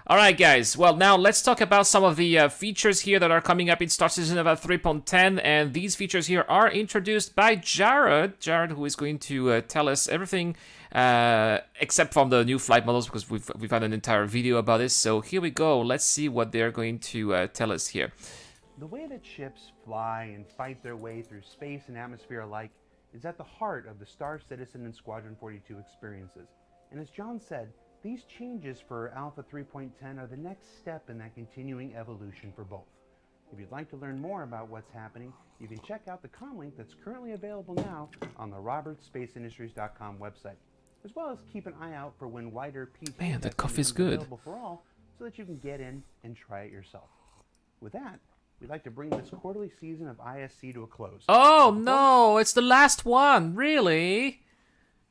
All right, guys. Well, now let's talk about some of the features here that are coming up in Star Citizen about 3.10. And these features here are introduced by Jared. Jared, who is going to tell us everything except from the new flight models, because we've had an entire video about this. So here we go. Let's see what they're going to tell us here. The way that ships fly and fight their way through space and atmosphere alike is at the heart of the Star Citizen and Squadron 42 experiences. And as John said, these changes for Alpha 3.10 are the next step in that continuing evolution for both. If you'd like to learn more about what's happening, you can check out the comlink that's currently available now on the robertsspaceindustries.com website, as well as keep an eye out for when wider PC Man, that coffee is is good. available for all, so that you can get in and try it yourself. With that, we'd like to bring this quarterly season of ISC to a close. Oh no, it's the last one, really?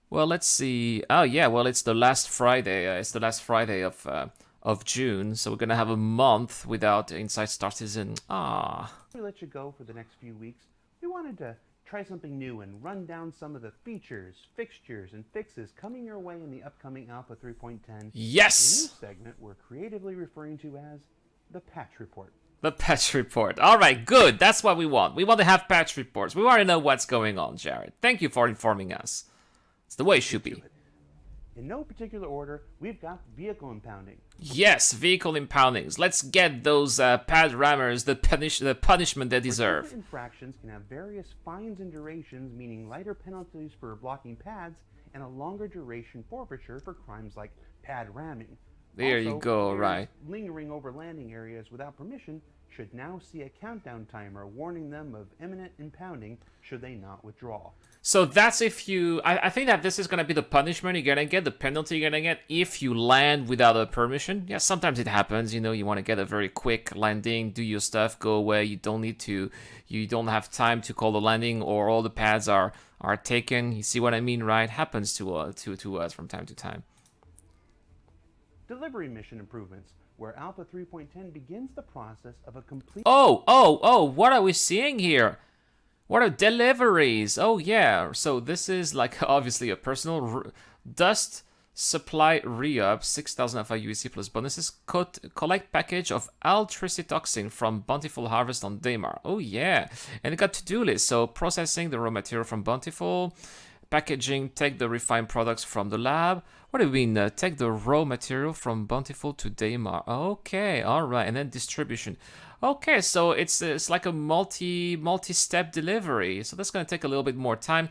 Well, let's see. Oh yeah, well it's the last Friday. It's the last Friday of June, so we're gonna have a month without Inside Star Citizen. Ah. Before we let you go for the next few weeks, we wanted to try something new and run down some of the features, fixtures, and fixes coming your way in the upcoming Alpha 3.10. Yes. A new segment we're creatively referring to as the Patch Report. The patch report. All right, good. That's what we want. We want to have patch reports. We want to know what's going on, Jared. Thank you for informing us. It's the way it should be. In no particular order, we've got vehicle impounding. Yes, vehicle impoundings. Let's get those pad rammers the punishment they deserve. Different infractions can have various fines and durations, meaning lighter penalties for blocking pads and a longer duration forfeiture for crimes like pad ramming. There you go, players right. Lingering over landing areas without permission should now see a countdown timer warning them of imminent impounding should they not withdraw. So that's if you... I think that this is going to be the punishment you're going to get, the penalty you're going to get if you land without a permission. Yeah, sometimes it happens, you know, you want to get a very quick landing, do your stuff, go away. You don't have time to call the landing, or all the pads are taken. You see what I mean, right? Happens to us from time to time. Delivery mission improvements, where Alpha 3.10 begins the process of a complete... Oh, what are we seeing here? What are deliveries? Oh, yeah. So this is like obviously a personal dust supply re-up, 6,000 alpha UEC plus bonuses. Collect package of altricitoxin from Bountiful Harvest on Daymar. Oh, yeah. And it got to-do list. So processing the raw material from Bountiful. Packaging, take the refined products from the lab. What do we mean? Take the raw material from Bountiful to Daymar. Okay, all right. And then distribution. Okay, so it's like a multi-step delivery. So that's going to take a little bit more time.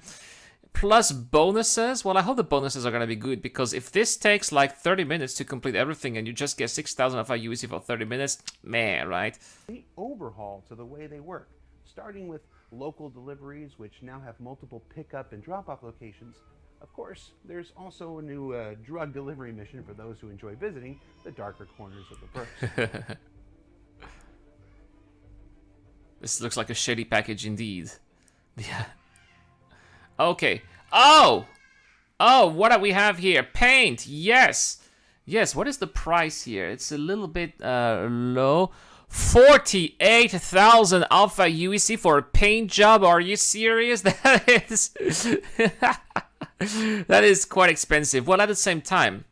Plus bonuses. Well, I hope the bonuses are going to be good, because if this takes like 30 minutes to complete everything and you just get 6,000 alpha UEC for 30 minutes, man, right? The overhaul to the way they work, starting with local deliveries, which now have multiple pickup and drop-off locations. Of course, there's also a new drug delivery mission for those who enjoy visiting the darker corners of the Burst. This looks like a shady package indeed. Yeah. Okay. Oh, what do we have here? Paint. Yes. What is the price here? It's a little bit low. 48,000 alpha UEC for a paint job. Are you serious? That is quite expensive. Well, at the same time,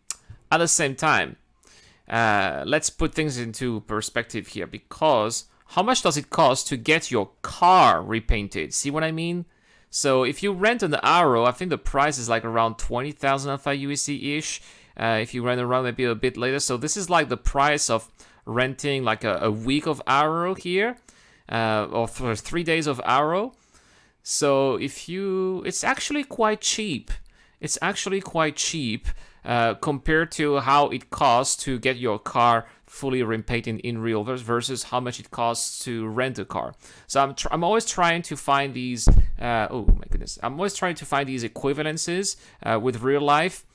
let's put things into perspective here, because how much does it cost to get your car repainted? See what I mean? So if you rent an Arrow, I think the price is like around 20,000 alpha UEC-ish. If you rent around, maybe a bit later. So this is like the price of renting like a week of Arrow here, or for 3 days of Arrow. So it's actually quite cheap. It's actually quite cheap compared to how it costs to get your car fully repainted in real versus how much it costs to rent a car. So I'm always trying to find these. Oh my goodness! I'm always trying to find these equivalences with real life,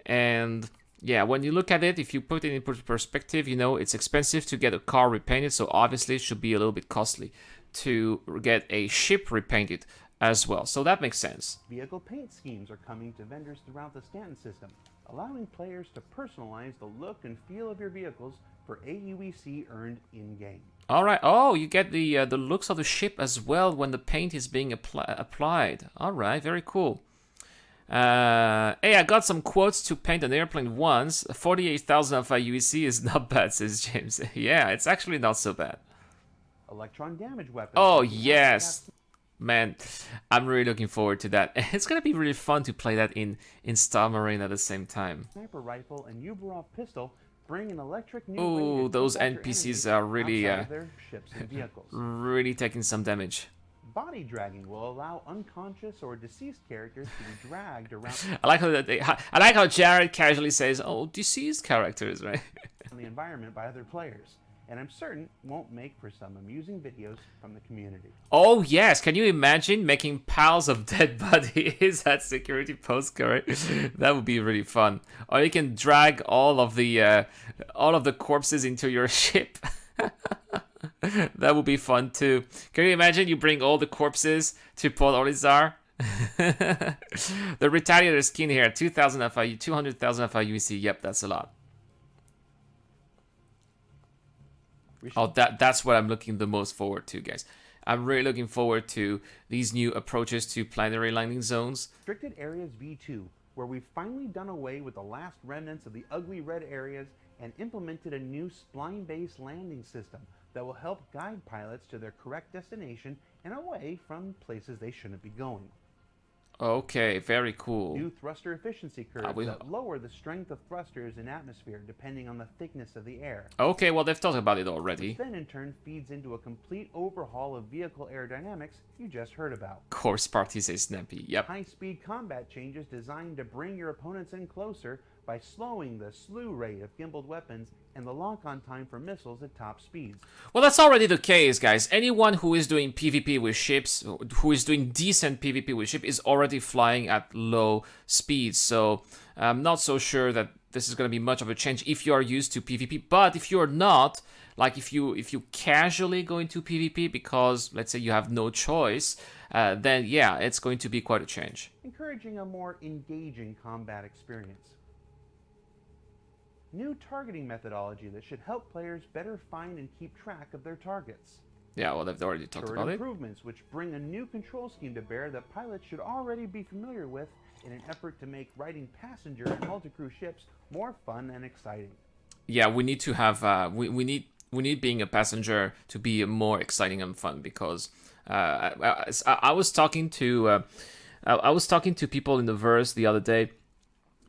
and yeah, when you look at it, if you put it in perspective, you know it's expensive to get a car repainted, so obviously it should be a little bit costly to get a ship repainted as well. So that makes sense. Vehicle paint schemes are coming to vendors throughout the Stanton system, allowing players to personalize the look and feel of your vehicles for AUEC earned in-game. All right. Oh, you get the looks of the ship as well when the paint is being applied. All right. Very cool. Hey, I got some quotes to paint an airplane once. 48,000 of UEC is not bad, says James. Yeah, it's actually not so bad. Electron damage weapons. Oh, like the yes. Man, I'm really looking forward to that. It's gonna be really fun to play that in Star Marine at the same time. Sniper rifle and Uberov pistol bring an electric new way Oh, to those take out your NPCs enemies are really, outside of their ships and vehicles. really taking some damage. Body dragging will allow unconscious or deceased characters to be dragged around I like how Jared casually says, "Oh, deceased characters," right? the environment by other players, and I'm certain won't make for some amusing videos from the community. Oh yes, can you imagine making piles of dead bodies at security post, correct? That would be really fun. Or you can drag all of the corpses into your ship. That would be fun too. Can you imagine you bring all the corpses to Port Olisar? The Retaliator skin here, 2,000 FIU, 200,000 FIUC. Yep, that's a lot. Oh, that's what I'm looking the most forward to, guys. I'm really looking forward to these new approaches to planetary landing zones. Restricted Areas V2, where we've finally done away with the last remnants of the ugly red areas and implemented a new spline-based landing system that will help guide pilots to their correct destination and away from places they shouldn't be going. Okay, very cool. New thruster efficiency curves that lower the strength of thrusters in atmosphere depending on the thickness of the air. Okay, well, they've talked about it already. Which then in turn feeds into a complete overhaul of vehicle aerodynamics you just heard about. Course party says Snappy, yep. High-speed combat changes designed to bring your opponents in closer by slowing the slew rate of gimbaled weapons and the lock-on time for missiles at top speeds. Well, that's already the case, guys. Anyone who is doing PvP with ships, who is doing decent PvP with ship, is already flying at low speeds. So I'm not so sure that this is going to be much of a change if you are used to PvP. But if you're not, like if you casually go into PvP because, let's say, you have no choice, then yeah, it's going to be quite a change. Encouraging a more engaging combat experience. New targeting methodology that should help players better find and keep track of their targets. Yeah, well, they've already talked about it. Improvements which bring a new control scheme to bear that pilots should already be familiar with in an effort to make riding passenger and multi-crew ships more fun and exciting. Yeah, we need to have we need being a passenger to be more exciting and fun because I was talking to people in the verse the other day.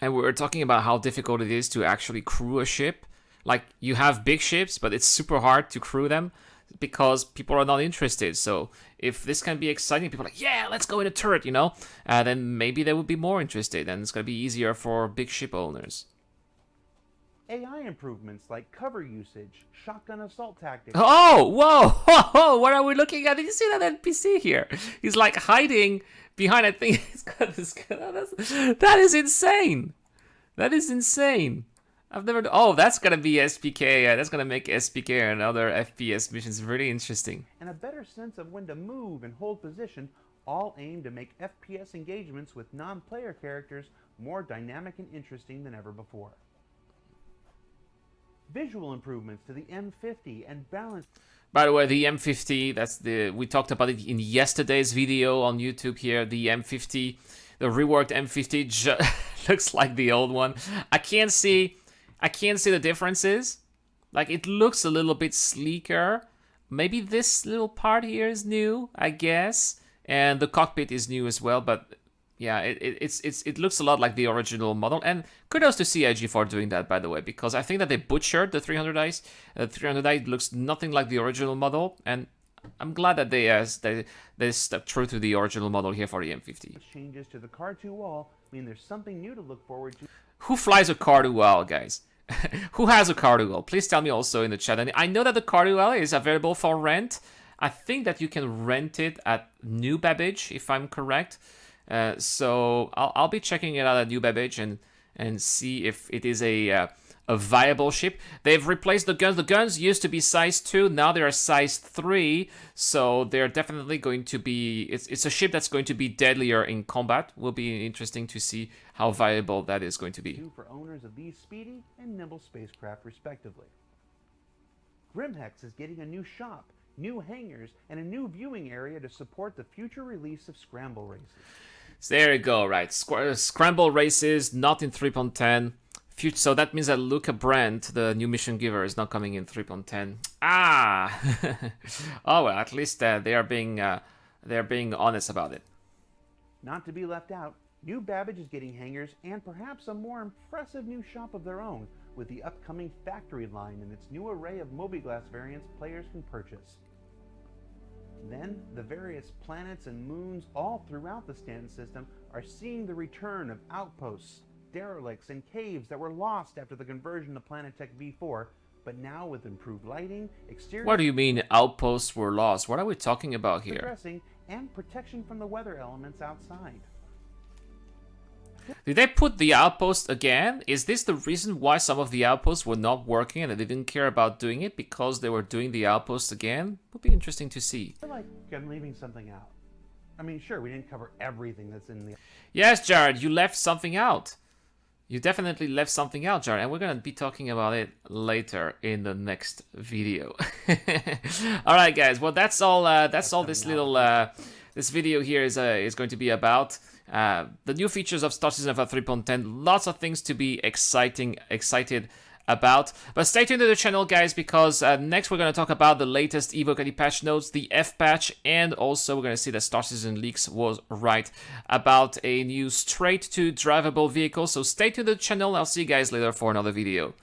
And we were talking about how difficult it is to actually crew a ship. Like, you have big ships, but it's super hard to crew them because people are not interested. So if this can be exciting, people are like, yeah, let's go in a turret, you know? Then maybe they would be more interested, and it's going to be easier for big ship owners. AI improvements like cover usage, shotgun assault tactics. Oh, whoa, what are we looking at? Did you see that NPC here? He's like hiding behind, I think he's got this gun. That is insane. That is insane. I've never. Oh, that's gonna be SPK. That's gonna make SPK and other FPS missions really interesting. And a better sense of when to move and hold position, all aimed to make FPS engagements with non-player characters more dynamic and interesting than ever before. Visual improvements to the M50 and balance. By the way, the M50, we talked about it in yesterday's video on YouTube here. The M50, the reworked M50 looks like the old one. I can't see the differences. Like, it looks a little bit sleeker. Maybe this little part here is new, I guess. And the cockpit is new as well, but yeah, it looks a lot like the original model, and kudos to CIG for doing that, by the way, because I think that they butchered the 300i. The 300i looks nothing like the original model, and I'm glad that they stuck true to the original model here for the M50. Changes to the Car2 wall mean there's something new to look forward to. Who flies a Car2 wall, guys? Who has a Car2 wall? Please tell me also in the chat. And I know that the Car2 wall is available for rent. I think that you can rent it at New Babbage, if I'm correct. So I'll be checking it out at New Babbage and see if it is a viable ship. They've replaced the guns. The guns used to be size 2, now they are size 3. So they're definitely going to be. It's a ship that's going to be deadlier in combat. Will be interesting to see how viable that is going to be. For owners of these speedy and nimble spacecraft, respectively. Grimhex is getting a new shop, new hangars, and a new viewing area to support the future release of scramble races. So there you go, right? Scramble races, not in 3.10. So that means that Luca Brandt, the new mission giver, is not coming in 3.10. Ah! Oh well, at least they're being honest about it. Not to be left out, new Babbage is getting hangars and perhaps a more impressive new shop of their own with the upcoming factory line and its new array of Mobi-Glass variants players can purchase. Then, the various planets and moons all throughout the Stanton system are seeing the return of outposts, derelicts, and caves that were lost after the conversion to Planetech V4, but now with improved lighting, exterior... What do you mean outposts were lost? What are we talking about here? ...progressing, and protection from the weather elements outside. Did they put the outpost again? Is this the reason why some of the outposts were not working and they didn't care about doing it because they were doing the outpost again? Would be interesting to see. I feel like I'm leaving something out. I mean, sure, we didn't cover everything that's in the... Yes, Jared, you left something out. You definitely left something out, Jared, and we're going to be talking about it later in the next video. All right, guys. Well, that's all this little this video here is going to be about. The new features of Star Citizen Alpha 3.10. Lots of things to be excited about. But stay tuned to the channel, guys, because next we're going to talk about the latest Evoc patch notes, the F patch, and also we're going to see that Star Citizen Leaks was right about a new straight to drivable vehicle. So stay tuned to the channel. I'll see you guys later for another video.